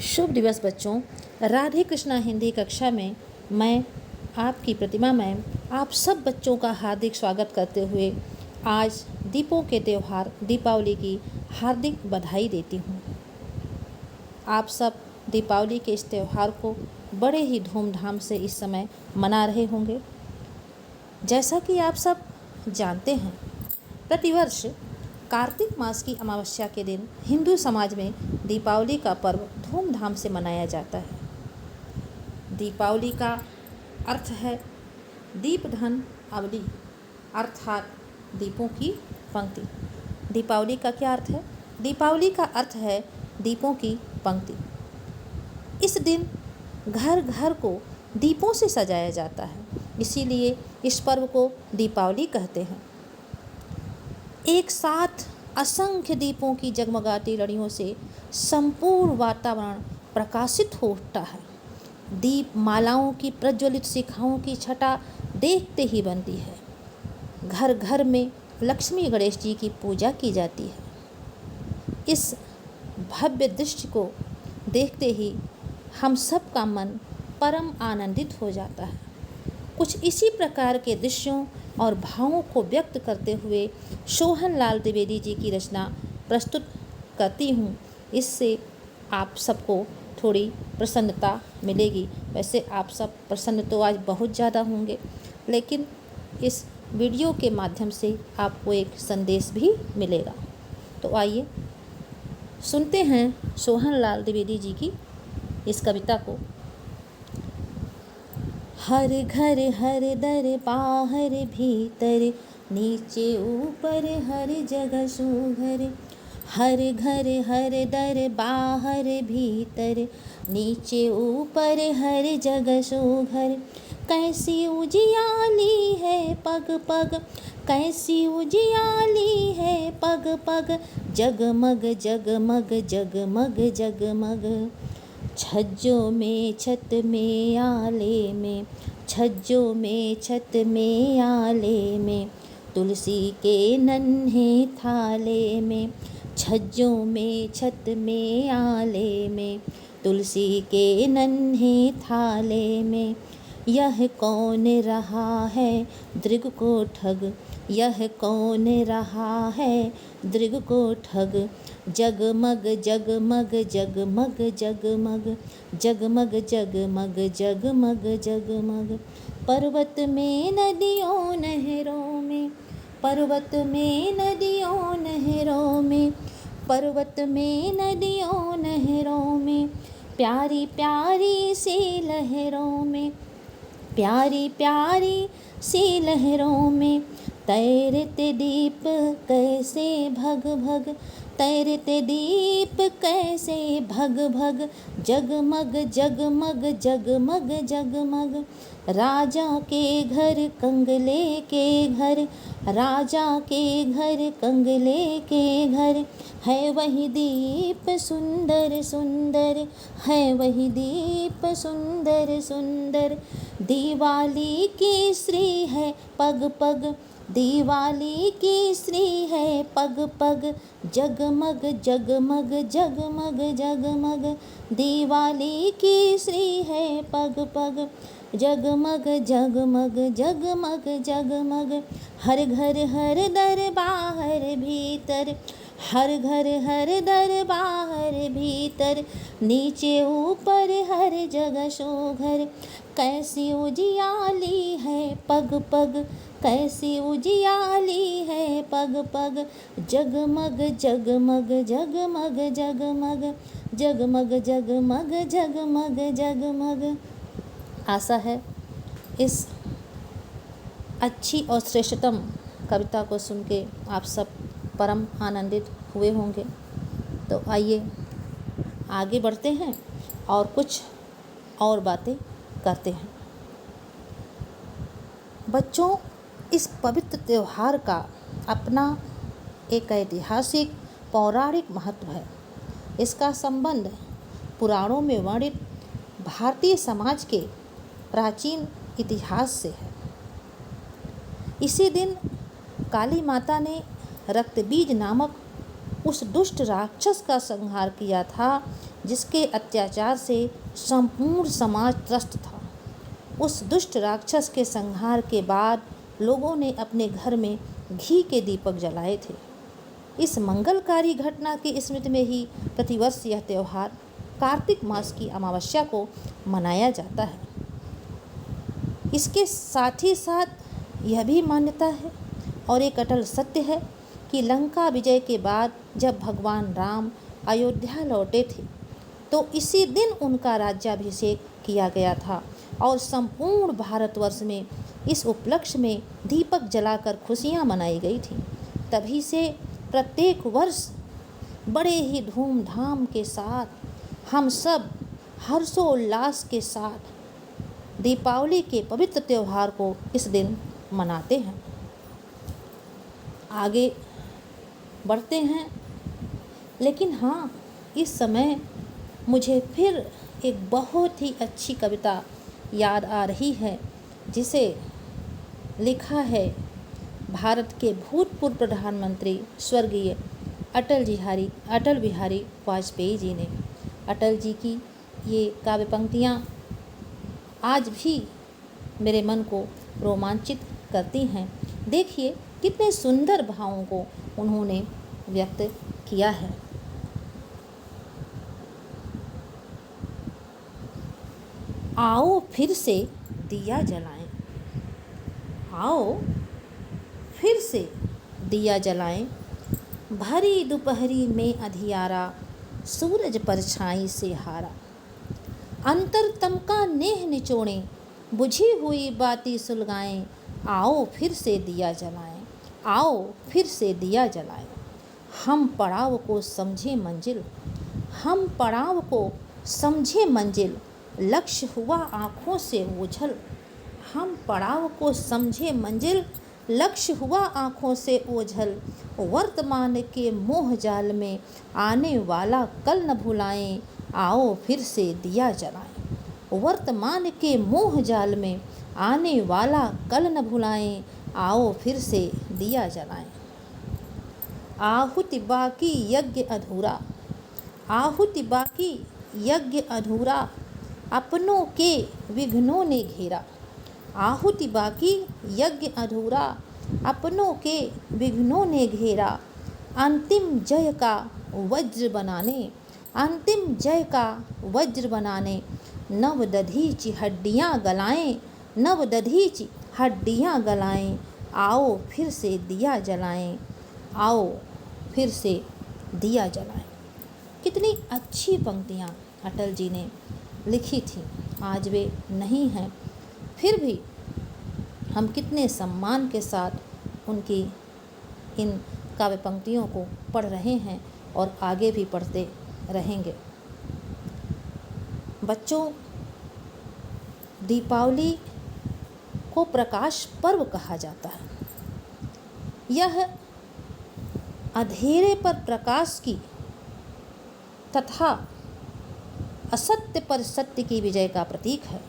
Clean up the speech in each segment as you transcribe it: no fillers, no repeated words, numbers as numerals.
शुभ दिवस बच्चों। राधे कृष्णा हिंदी कक्षा में मैं आपकी प्रतिमा मैम आप सब बच्चों का हार्दिक स्वागत करते हुए आज दीपों के त्यौहार दीपावली की हार्दिक बधाई देती हूँ। आप सब दीपावली के इस त्यौहार को बड़े ही धूमधाम से इस समय मना रहे होंगे। जैसा कि आप सब जानते हैं, प्रतिवर्ष कार्तिक मास की अमावस्या के दिन हिंदू समाज में दीपावली का पर्व धूमधाम से मनाया जाता है। दीपावली का अर्थ है दीप धन अवली, अर्थात दीपों की पंक्ति। दीपावली का क्या अर्थ है? दीपावली का अर्थ है दीपों की पंक्ति। इस दिन घर घर को दीपों से सजाया जाता है, इसीलिए इस पर्व को दीपावली कहते हैं। एक साथ असंख्य दीपों की जगमगाती लड़ियों से संपूर्ण वातावरण प्रकाशित हो उठता है। दीप मालाओं की प्रज्वलित शिखाओं की छटा देखते ही बनती है। घर घर में लक्ष्मी गणेश जी की पूजा की जाती है। इस भव्य दृश्य को देखते ही हम सब का मन परम आनंदित हो जाता है। कुछ इसी प्रकार के दृश्यों और भावों को व्यक्त करते हुए सोहन लाल द्विवेदी जी की रचना प्रस्तुत करती हूँ। इससे आप सबको थोड़ी प्रसन्नता मिलेगी। वैसे आप सब प्रसन्न तो आज बहुत ज़्यादा होंगे, लेकिन इस वीडियो के माध्यम से आपको एक संदेश भी मिलेगा। तो आइए सुनते हैं सोहन लाल द्विवेदी जी की इस कविता को। हर घर हर दर बाहर भीतर, नीचे ऊपर हर जगह सुघर। हर घर हर दर बाहर भीतर, नीचे ऊपर हर जगह सुघर। कैसी उजियाली है पग पग, कैसी उजियाली है पग पग। जगमग जगमग जगमग जगमग, छज्जों में छत में आले में, छज्जों में छत में आले में। तुलसी के नन्हे थाले में, छज्जों में छत में आले में। तुलसी के नन्हे थाले में। यह कौन रहा है दृग को ठग, यह कौन रहा है दृग को ठग। जगमग जगमग जगमग जगमग, जगमग जगमग जगमग जगमग। पर्वत में नदियों नहरों में, पर्वत में नदियों नहरों में। पर्वत में नदियों नहरों में, प्यारी प्यारी सी लहरों में, प्यारी प्यारी सी लहरों में। तैरते दीप कैसे भग भग, तैरते दीप कैसे भग भग। जगमग जगमग जगमग जगमग। राजा के घर कंगले के घर, राजा के घर कंगले के घर। है वही दीप सुंदर सुंदर, है वही दीप सुंदर सुंदर। दिवाली की श्री है पग पग, दिवाली की श्री है पग पग। जगमग जगमग जगमग जगमग, दिवाली की श्री है पग पग। जगमग जगमग जगमग जगमग। हर घर हर दर बाहर भीतर, हर घर हर दर बाहर भीतर। नीचे ऊपर हर जगह शोघर। कैसी उजियाली है पग पग, कैसी उजियाली है पग पग। जगमग जगमग जगमग जगमग, जगमग जगमग जगमग जगमग। आशा है इस अच्छी और श्रेष्ठतम कविता को सुन के आप सब परम आनंदित हुए होंगे। तो आइए आगे बढ़ते हैं और कुछ और बातें करते हैं। बच्चों, इस पवित्र त्यौहार का अपना एक ऐतिहासिक पौराणिक महत्व है। इसका संबंध पुराणों में वर्णित भारतीय समाज के प्राचीन इतिहास से है। इसी दिन काली माता ने रक्तबीज नामक उस दुष्ट राक्षस का संहार किया था जिसके अत्याचार से संपूर्ण समाज त्रस्त था। उस दुष्ट राक्षस के संहार के बाद लोगों ने अपने घर में घी के दीपक जलाए थे। इस मंगलकारी घटना की स्मृति में ही प्रतिवर्ष यह त्यौहार कार्तिक मास की अमावस्या को मनाया जाता है। इसके साथ ही साथ यह भी मान्यता है और एक अटल सत्य है कि लंका विजय के बाद जब भगवान राम अयोध्या लौटे थे तो इसी दिन उनका राज्याभिषेक किया गया था और संपूर्ण भारतवर्ष में इस उपलक्ष्य में दीपक जलाकर खुशियां मनाई गई थी। तभी से प्रत्येक वर्ष बड़े ही धूमधाम के साथ हम सब हर्षोल्लास के साथ दीपावली के पवित्र त्यौहार को इस दिन मनाते हैं। आगे बढ़ते हैं, लेकिन हाँ, इस समय मुझे फिर एक बहुत ही अच्छी कविता याद आ रही है जिसे लिखा है भारत के भूतपूर्व प्रधानमंत्री स्वर्गीय अटल बिहारी वाजपेयी जी ने। अटल जी की ये काव्य पंक्तियाँ आज भी मेरे मन को रोमांचित करती हैं। देखिए कितने सुंदर भावों को उन्होंने व्यक्त किया है। आओ फिर से दिया जलाएं, आओ फिर से दिया जलाएं, भरी दोपहरी में अंधियारा, सूरज परछाई से हारा। अंतरतम का नेह निचोड़ें, बुझी हुई बाती सुलगाएं, आओ फिर से दिया जलाएं, आओ फिर से दिया जलाएं। हम पड़ाव को समझे मंजिल, हम पड़ाव को समझे मंजिल, लक्ष्य हुआ आँखों से ओझल। हम पड़ाव को समझे मंजिल, लक्ष्य हुआ आँखों से ओझल। वर्तमान के मोह जाल में आने वाला कल न भुलाएं, आओ फिर से दिया जलाएं। वर्तमान के मोह जाल में आने वाला कल न भुलाएं, आओ फिर से दिया जलाएं। आहुति बाकी यज्ञ अधूरा, आहुति बाकी यज्ञ अधूरा, अपनों के विघ्नों ने घेरा। आहुति बाकी यज्ञ अधूरा, अपनों के विघ्नों ने घेरा। अंतिम जय का वज्र बनाने, अंतिम जय का वज्र बनाने, नव दधीचि हड्डियाँ गलाएं, नव दधीचि हड्डियाँ गलाएं, आओ फिर से दिया जलाएं, आओ फिर से दिया जलाएं। कितनी अच्छी पंक्तियाँ अटल जी ने लिखी थी। आज वे नहीं हैं, फिर भी हम कितने सम्मान के साथ उनकी इन काव्य पंक्तियों को पढ़ रहे हैं और आगे भी पढ़ते रहेंगे। बच्चों, दीपावली को प्रकाश पर्व कहा जाता है। यह अंधेरे पर प्रकाश की तथा असत्य पर सत्य की विजय का प्रतीक है।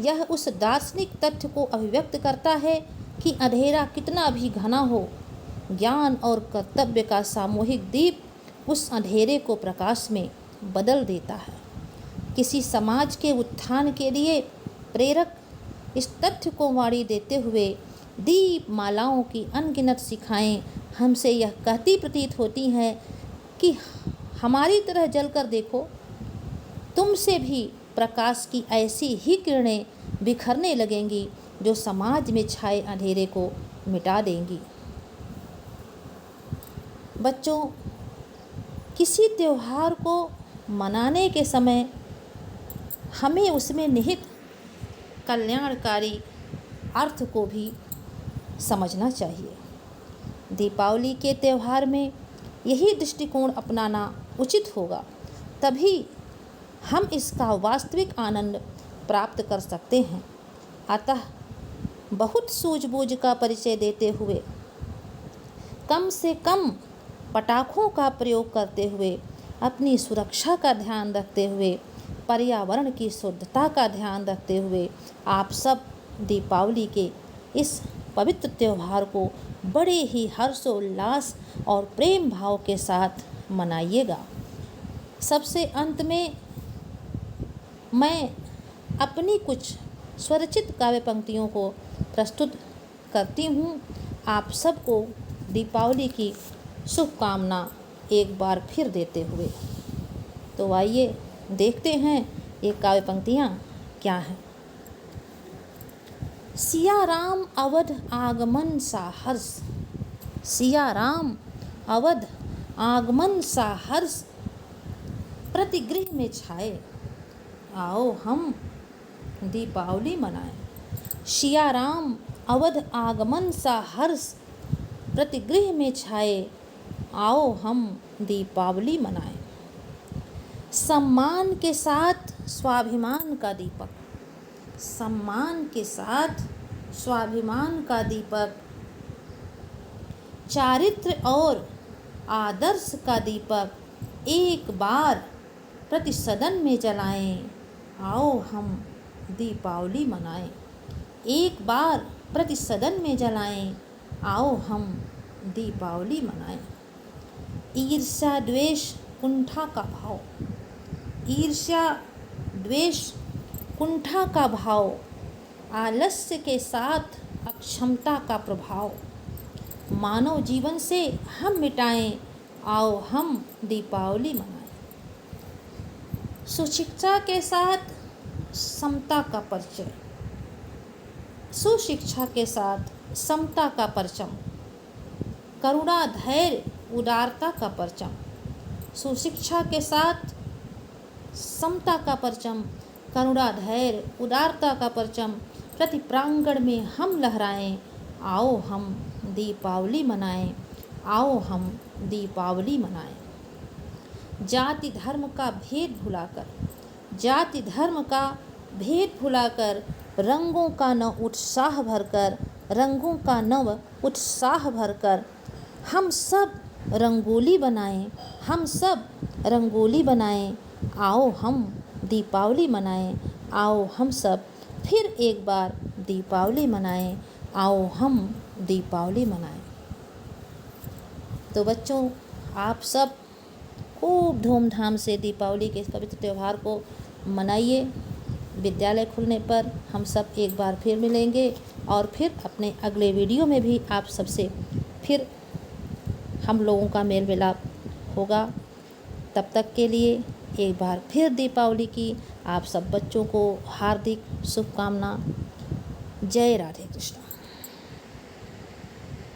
यह उस दार्शनिक तथ्य को अभिव्यक्त करता है कि अंधेरा कितना भी घना हो, ज्ञान और कर्तव्य का सामूहिक दीप उस अंधेरे को प्रकाश में बदल देता है। किसी समाज के उत्थान के लिए प्रेरक इस तथ्य को वाणी देते हुए दीप मालाओं की अनगिनत शिखाएं हमसे यह कहती प्रतीत होती हैं कि हमारी तरह जलकर देखो, तुमसे भी प्रकाश की ऐसी ही किरणें बिखरने लगेंगी जो समाज में छाए अंधेरे को मिटा देंगी। बच्चों, किसी त्यौहार को मनाने के समय हमें उसमें निहित कल्याणकारी अर्थ को भी समझना चाहिए। दीपावली के त्यौहार में यही दृष्टिकोण अपनाना उचित होगा, तभी हम इसका वास्तविक आनंद प्राप्त कर सकते हैं। अतः बहुत सूझबूझ का परिचय देते हुए, कम से कम पटाखों का प्रयोग करते हुए, अपनी सुरक्षा का ध्यान रखते हुए, पर्यावरण की शुद्धता का ध्यान रखते हुए आप सब दीपावली के इस पवित्र त्यौहार को बड़े ही हर्षोल्लास और प्रेम भाव के साथ मनाइएगा। सबसे अंत में मैं अपनी कुछ स्वरचित काव्य पंक्तियों को प्रस्तुत करती हूँ, आप सबको दीपावली की शुभकामना एक बार फिर देते हुए। तो आइए देखते हैं ये काव्य पंक्तियाँ क्या हैं। सिया राम अवध आगमन सा हर्ष, सिया राम अवध आगमन सा हर्ष, प्रतिगृह में छाए, आओ हम दीपावली मनाएं। सिया राम अवध आगमन सा हर्ष, प्रतिगृह में छाए, आओ हम दीपावली मनाएं। सम्मान के साथ स्वाभिमान का दीपक, सम्मान के साथ स्वाभिमान का दीपक, चारित्र और आदर्श का दीपक एक बार प्रति सदन में जलाएं, आओ हम दीपावली मनाएं। एक बार प्रति सदन में जलाएं, आओ हम दीपावली मनाएं। ईर्ष्या द्वेष कुंठा का भाव, ईर्ष्या द्वेष कुंठा का भाव, आलस्य के साथ अक्षमता का प्रभाव, मानव जीवन से हम मिटाएं, आओ हम दीपावली मनाएं। सुशिक्षा के साथ समता का परिचय, सुशिक्षा के साथ समता का परचम, करुणा धैर्य उदारता का परचम, सुशिक्षा के साथ समता का परचम, करुणा धैर्य उदारता का परचम, प्रति प्रांगण में हम लहराएं, आओ हम दीपावली मनाएं, आओ हम दीपावली मनाएं। जाति धर्म का भेद भुलाकर, जाति धर्म का भेद भुलाकर, रंगों का न उत्साह भरकर, रंगों का नव उत्साह भरकर, हम सब रंगोली बनाएं, हम सब रंगोली बनाएं, आओ हम दीपावली मनाएं, आओ हम सब फिर एक बार दीपावली मनाएं, आओ हम दीपावली मनाएं। तो बच्चों, आप सब खूब धूमधाम से दीपावली के इस पवित्र त्यौहार को मनाइए। विद्यालय खुलने पर हम सब एक बार फिर मिलेंगे और फिर अपने अगले वीडियो में भी आप सबसे फिर हम लोगों का मेल मिलाप होगा। तब तक के लिए एक बार फिर दीपावली की आप सब बच्चों को हार्दिक शुभकामना। जय राधे कृष्ण।